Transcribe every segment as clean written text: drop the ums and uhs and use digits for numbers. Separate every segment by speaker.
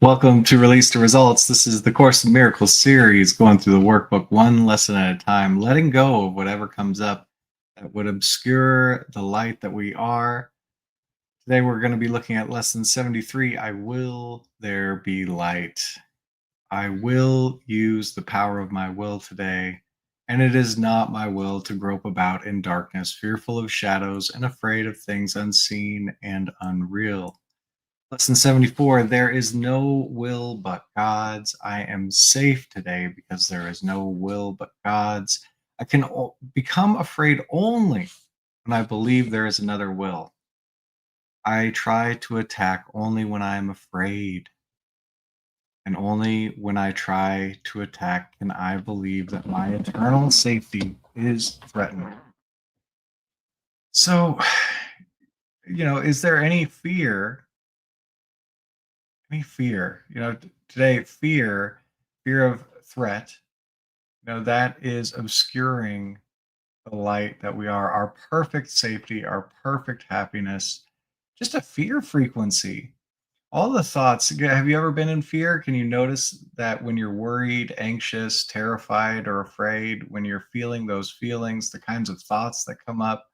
Speaker 1: Welcome to Release the Results. This is the Course in Miracles series, going through the workbook one lesson at a time, letting go of whatever comes up that would obscure the light that we are. Today we're going to be looking at lesson 73. I will there be light. I will use the power of my will today, and it is not my will to grope about in darkness, fearful of shadows and afraid of things unseen and unreal. Lesson 74, there is no will but God's. I am safe today because there is no will but God's. I can become afraid only when I believe there is another will. I try to attack only when I am afraid, and only when I try to attack can I believe that my eternal safety is threatened. So, is there any fear, today, fear of threat, that is obscuring the light that we are, our perfect safety, our perfect happiness, just a fear frequency. All the thoughts, have you ever been in fear? Can you notice that when you're worried, anxious, terrified, or afraid, when you're feeling those feelings, the kinds of thoughts that come up,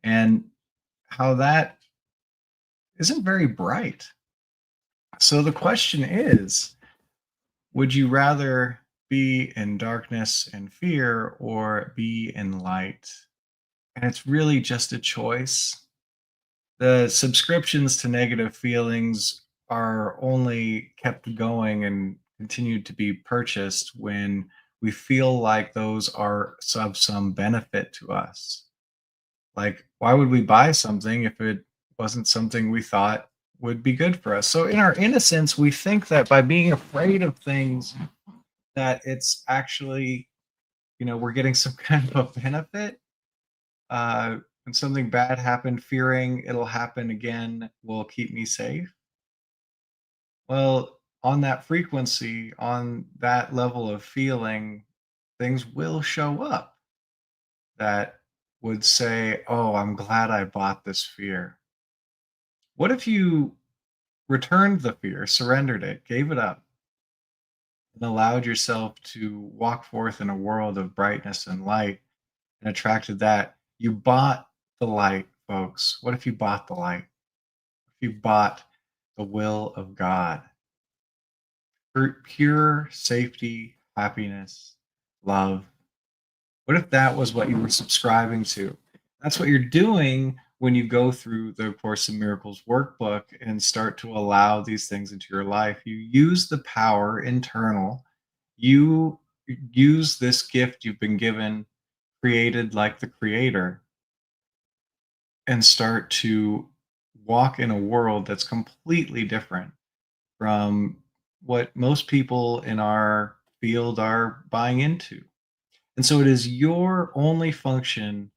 Speaker 1: and how that isn't very bright? So the question is, would you rather be in darkness and fear or be in light? And it's really just a choice. The subscriptions to negative feelings are only kept going and continued to be purchased when we feel like those are of some benefit to us. Like, why would we buy something if it wasn't something we thought would be good for us? So, in our innocence, we think that by being afraid of things, that it's actually, we're getting some kind of a benefit. When something bad happened, fearing it'll happen again will keep me safe. Well, on that frequency, on that level of feeling, things will show up that would say, "Oh, I'm glad I bought this fear." What if you returned the fear, surrendered it, gave it up, and allowed yourself to walk forth in a world of brightness and light and attracted that? You bought the light, folks. What if you bought the light? If you bought the will of God for pure safety, happiness, love? What if that was what you were subscribing to? That's what you're doing when you go through the Course in Miracles workbook and start to allow these things into your life. You use the power internal. You use this gift you've been given, created like the creator, and start to walk in a world that's completely different from what most people in our field are buying into. And so it is your only function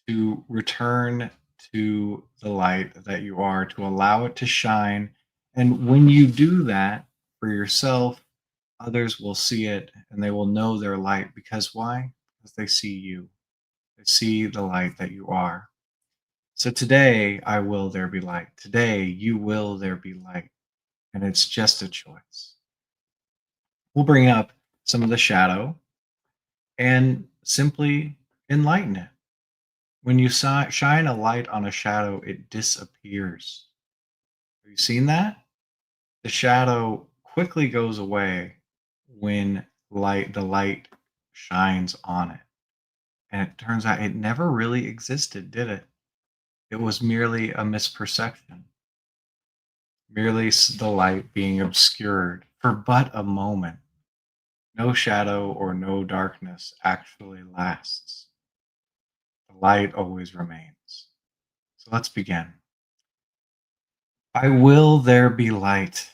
Speaker 1: to return to the light that you are, to allow it to shine. And when you do that for yourself, others will see it and they will know their light. Because why? Because they see you, they see the light that you are. So today, I will there be light. Today, you will there be light. And it's just a choice. We'll bring up some of the shadow and simply enlighten it. When you shine a light on a shadow, it disappears. Have you seen that? The shadow quickly goes away when the light shines on it. And it turns out it never really existed, did it? It was merely a misperception, merely the light being obscured for but a moment. No shadow or no darkness actually lasts. The light always remains. So let's begin. I will there be light.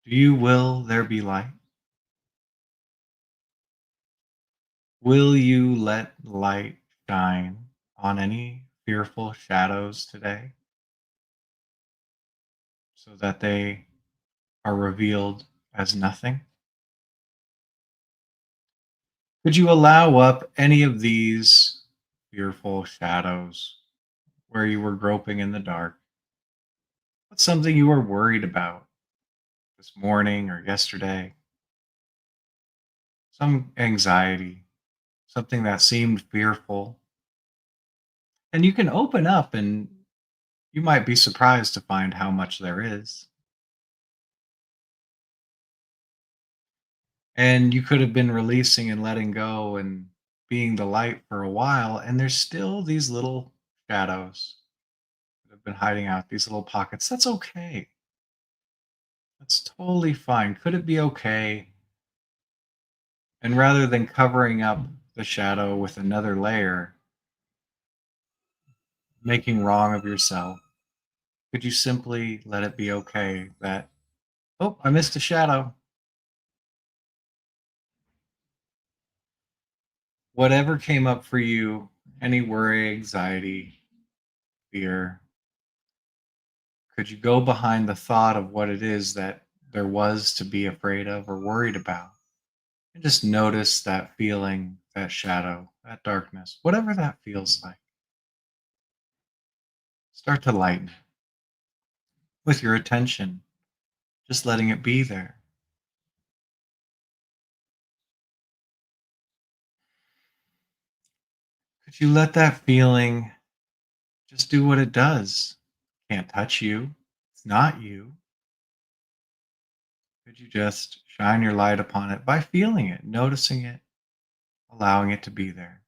Speaker 1: Do you will there be light? Will you let light shine on any fearful shadows today so that they are revealed as nothing? Could you allow up any of these fearful shadows where you were groping in the dark? What's something you were worried about this morning or yesterday? Some anxiety, something that seemed fearful. And you can open up and you might be surprised to find how much there is. And you could have been releasing and letting go and being the light for a while. And there's still these little shadows that have been hiding out, these little pockets. That's okay. That's totally fine. Could it be okay? And rather than covering up the shadow with another layer, making wrong of yourself, could you simply let it be okay that, oh, I missed a shadow? Whatever came up for you, any worry, anxiety, fear, could you go behind the thought of what it is that there was to be afraid of or worried about? And just notice that feeling, that shadow, that darkness, whatever that feels like. Start to lighten it with your attention, just letting it be there. Could you let that feeling just do what it does? Can't touch you. It's not you. Could you just shine your light upon it by feeling it, noticing it, allowing it to be there?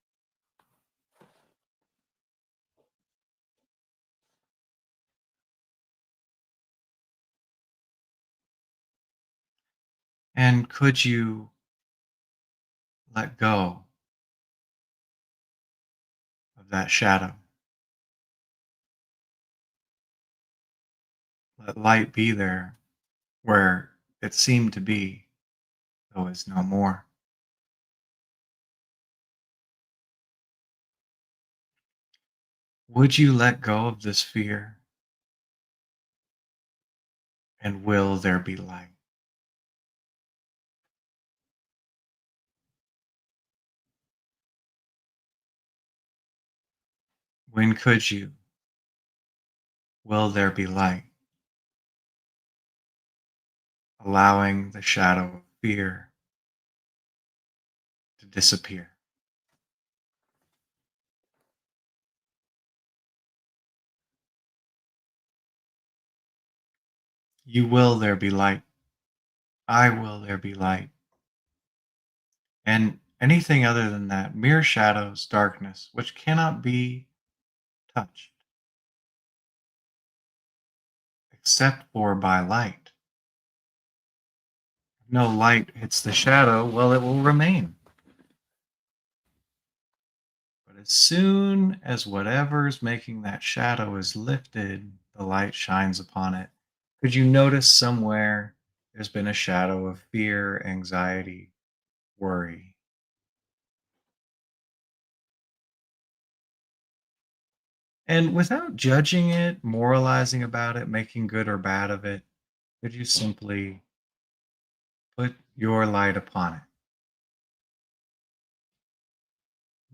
Speaker 1: And could you let go of that shadow? Let light be there where it seemed to be, though is no more. Would you let go of this fear? And will there be light? When could you? Will there be light? Allowing the shadow of fear to disappear. You will there be light. I will there be light. And anything other than that, mere shadows, darkness, which cannot be touched except for by light. If no light hits the shadow, well, it will remain. But as soon as whatever's making that shadow is lifted, the light shines upon it. Could you notice somewhere there's been a shadow of fear, anxiety, worry? And without judging it, moralizing about it, making good or bad of it, could you simply put your light upon it?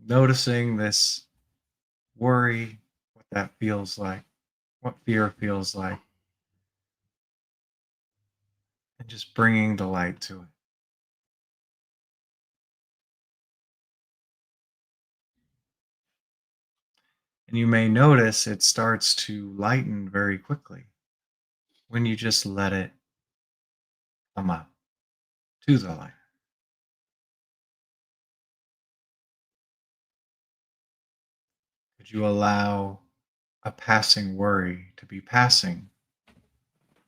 Speaker 1: Noticing this worry, what that feels like, what fear feels like, and just bringing the light to it. And you may notice it starts to lighten very quickly when you just let it come up to the light. Could you allow a passing worry to be passing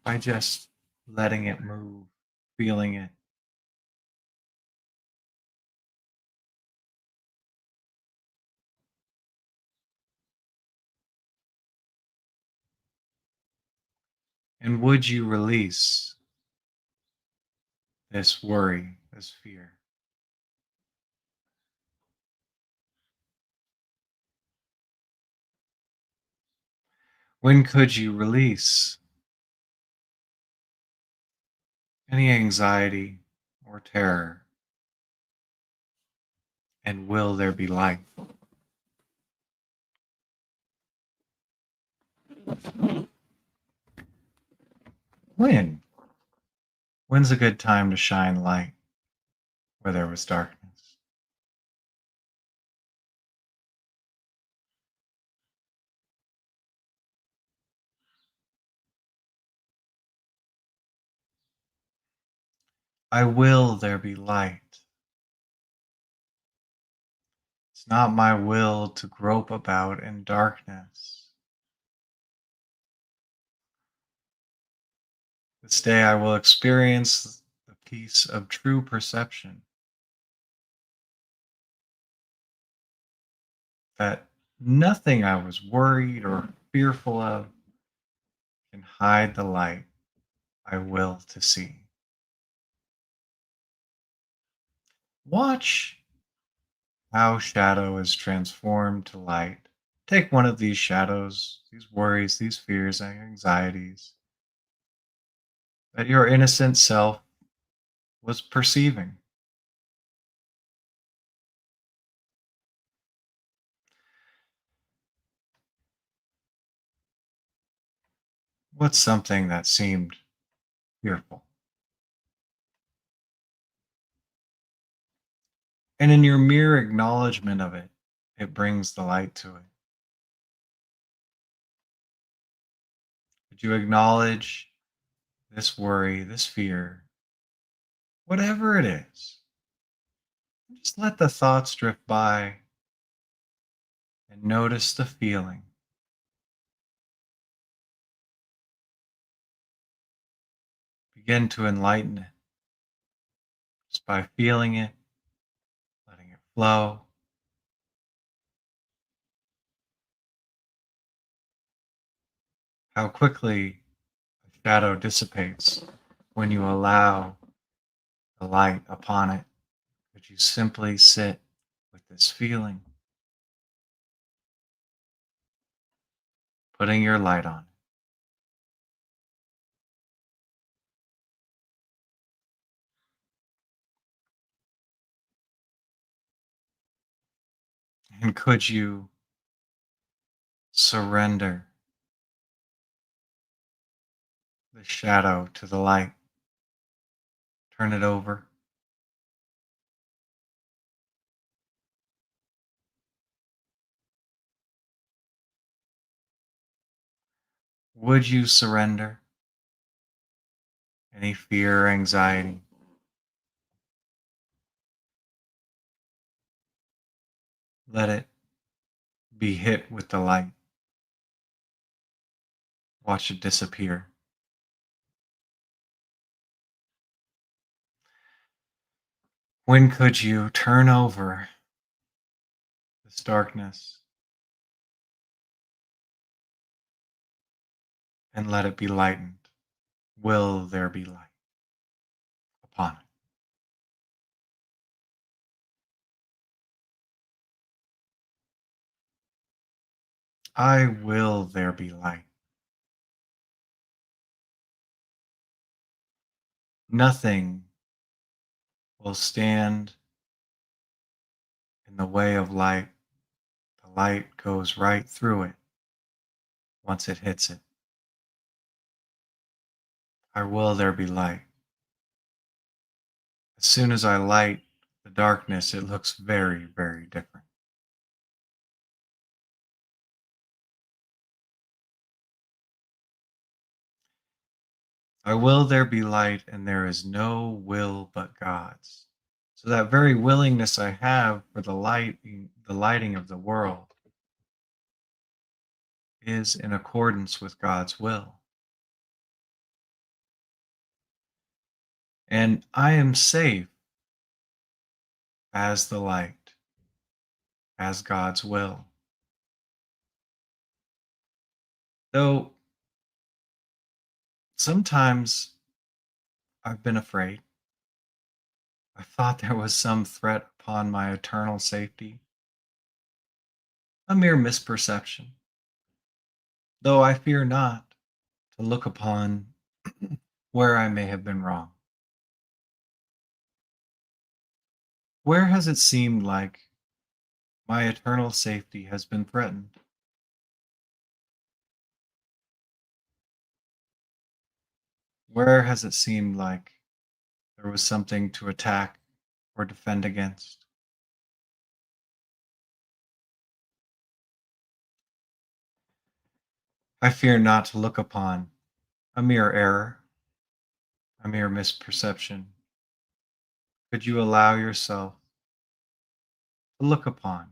Speaker 1: by just letting it move, feeling it? And would you release this worry, this fear? When could you release any anxiety or terror? And will there be light? When? When's a good time to shine light where there was darkness? I will there be light. It's not my will to grope about in darkness. This day I will experience the peace of true perception, that nothing I was worried or fearful of can hide the light I will to see. Watch how shadow is transformed to light. Take one of these shadows, these worries, these fears, and anxieties that your innocent self was perceiving. What's something that seemed fearful? And in your mere acknowledgement of it, it brings the light to it. Did you acknowledge this worry, this fear, whatever it is? Just let the thoughts drift by and notice the feeling. Begin to enlighten it just by feeling it, letting it flow. How quickly the shadow dissipates when you allow the light upon it. Could you simply sit with this feeling, putting your light on it? And could you surrender the shadow to the light? Turn it over. Would you surrender any fear or anxiety? Let it be hit with the light. Watch it disappear. When could you turn over this darkness and let it be lightened? Will there be light upon it? I will there be light. Nothing will stand in the way of light. The light goes right through it once it hits it. I will there be light. As soon as I light the darkness, it looks very, very different. I will there be light, and there is no will but God's. So that very willingness I have for the lighting of the world is in accordance with God's will. And I am safe as the light, as God's will. Though sometimes I've been afraid. I thought there was some threat upon my eternal safety, a mere misperception. Though I fear not to look upon where I may have been wrong. Where has it seemed like my eternal safety has been threatened? Where has it seemed like there was something to attack or defend against? I fear not to look upon a mere error, a mere misperception. Could you allow yourself to look upon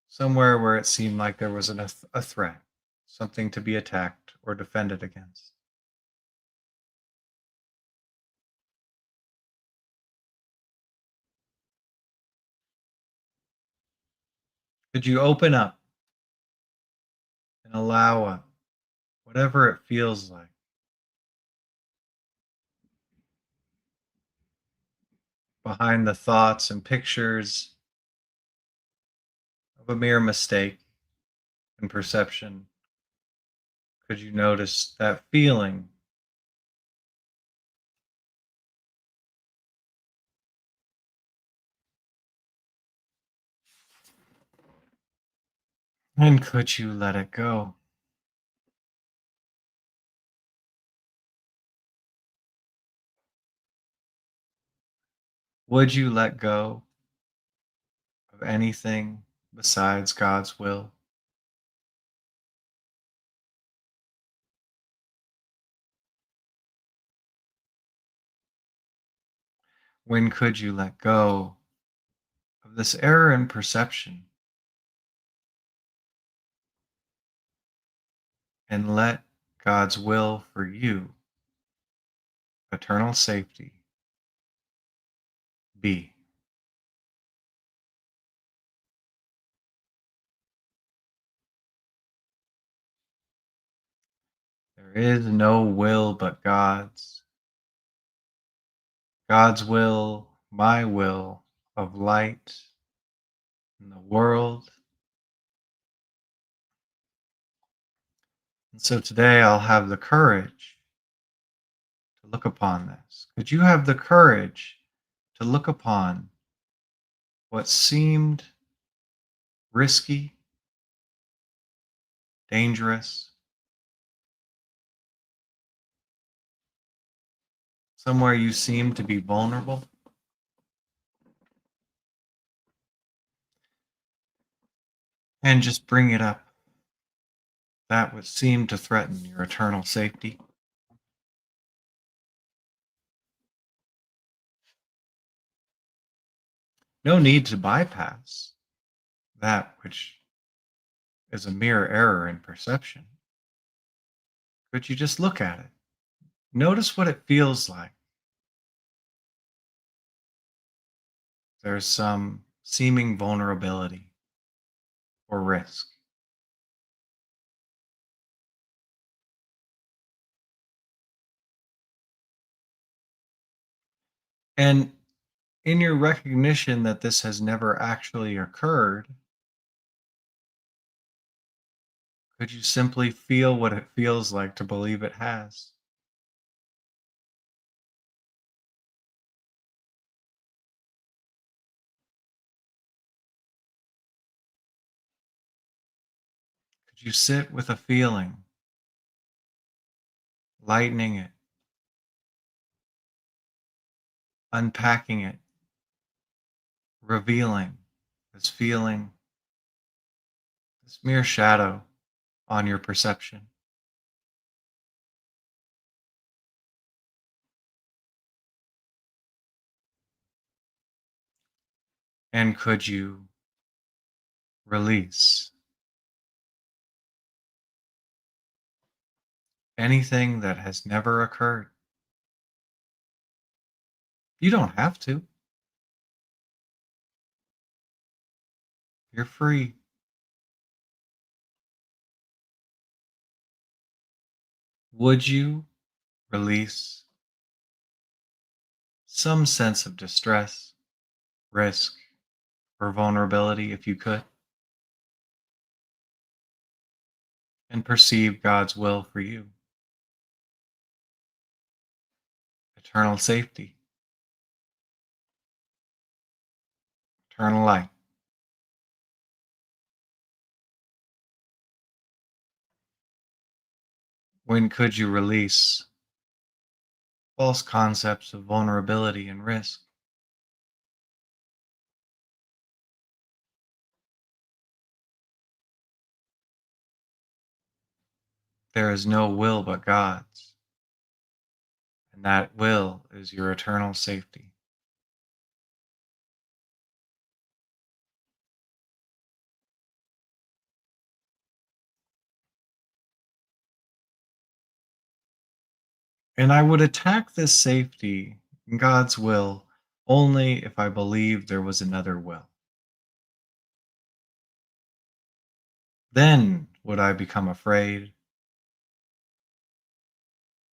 Speaker 1: somewhere where it seemed like there was a threat, something to be attacked or defended against? Could you open up and allow whatever it feels like behind the thoughts and pictures of a mere mistake and perception? Could you notice that feeling? And could you let it go? Would you let go of anything besides God's will? When could you let go of this error in perception and let God's will for you, eternal safety, be? There is no will but God's. God's will, my will of light in the world. And so today I'll have the courage to look upon this. Could you have the courage to look upon what seemed risky, dangerous, somewhere you seemed to be vulnerable, and just bring it up, that would seem to threaten your eternal safety? No need to bypass that which is a mere error in perception. Could you just look at it? Notice what it feels like. There's some seeming vulnerability or risk. And in your recognition that this has never actually occurred, could you simply feel what it feels like to believe it has? Could you sit with a feeling, lightening it, unpacking it, revealing this feeling, this mere shadow on your perception? And could you release anything that has never occurred? You don't have to. You're free. Would you release some sense of distress, risk, or vulnerability if you could, and perceive God's will for you, eternal safety, eternal light? When could you release false concepts of vulnerability and risk. There is no will but God's, and that will is your eternal safety. And I would attack this safety in God's will only if I believed there was another will. Then would I become afraid.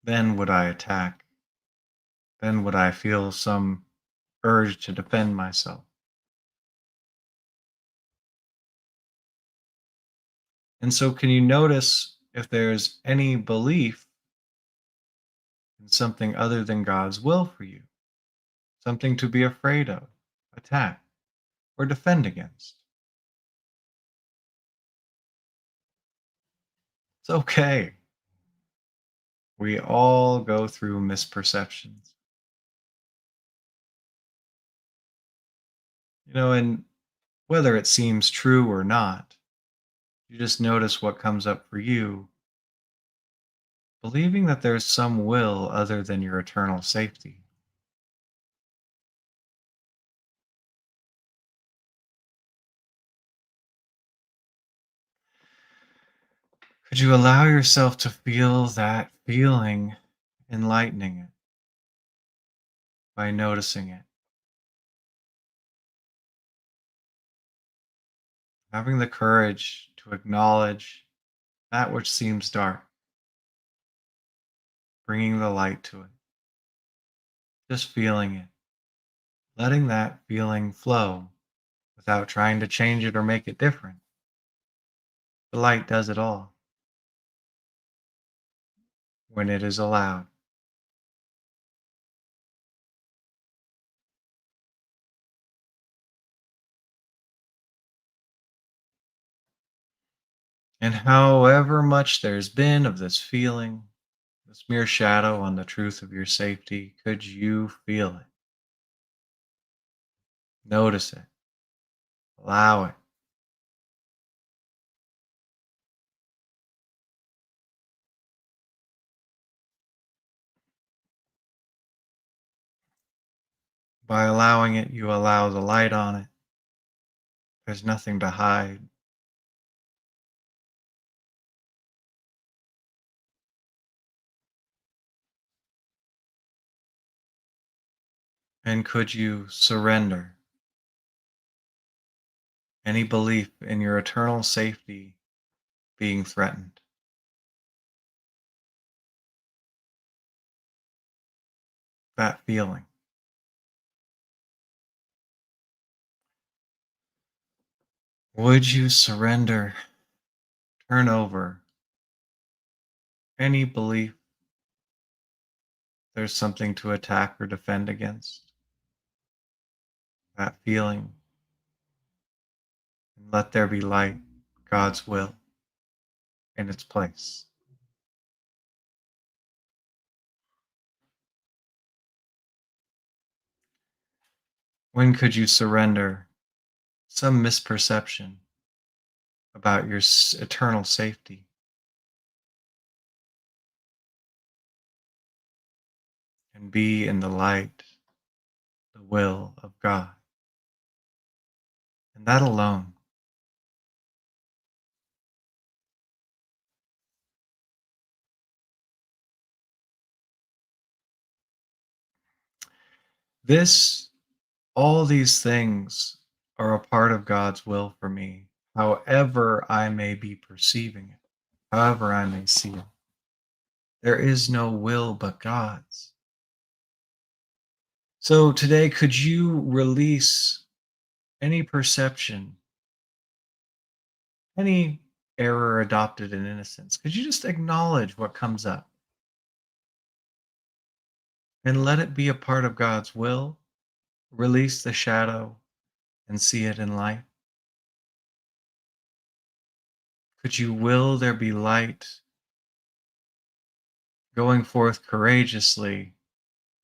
Speaker 1: Then would I attack. Then would I feel some urge to defend myself. And so, can you notice if there's any belief in something other than God's will for you? Something to be afraid of, attack, or defend against? It's okay. We all go through misperceptions. And whether it seems true or not, you just notice what comes up for you, believing that there's some will other than your eternal safety. Could you allow yourself to feel that feeling, enlightening it by noticing it, having the courage to acknowledge that which seems dark, bringing the light to it, just feeling it, letting that feeling flow without trying to change it or make it different. The light does it all when it is allowed. And however much there's been of this feeling, this mere shadow on the truth of your safety, could you feel it? Notice it. Allow it. By allowing it, you allow the light on it. There's nothing to hide. And could you surrender any belief in your eternal safety being threatened? That feeling. Would you surrender, turn over any belief there's something to attack or defend against? That feeling. And let there be light, God's will, in its place. When could you surrender some misperception about your eternal safety and be in the light, the will of God? And that alone. This, all these things are a part of God's will for me, however I may be perceiving it, however I may see it. There is no will but God's. So today, could you release any perception, any error adopted in innocence? Could you just acknowledge what comes up and let it be a part of God's will? Release the shadow and see it in light. Could you will there be light going forth courageously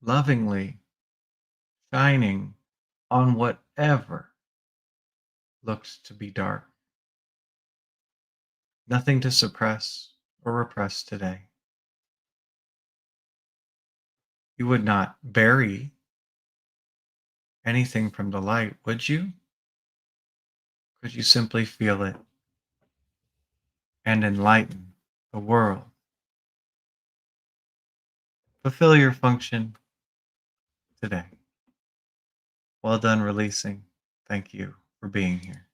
Speaker 1: lovingly shining on whatever looks to be dark. Nothing to suppress or repress today. You would not bury anything from the light, would you? Could you simply feel it and enlighten the world? Fulfill your function today. Well done releasing. Thank you for being here.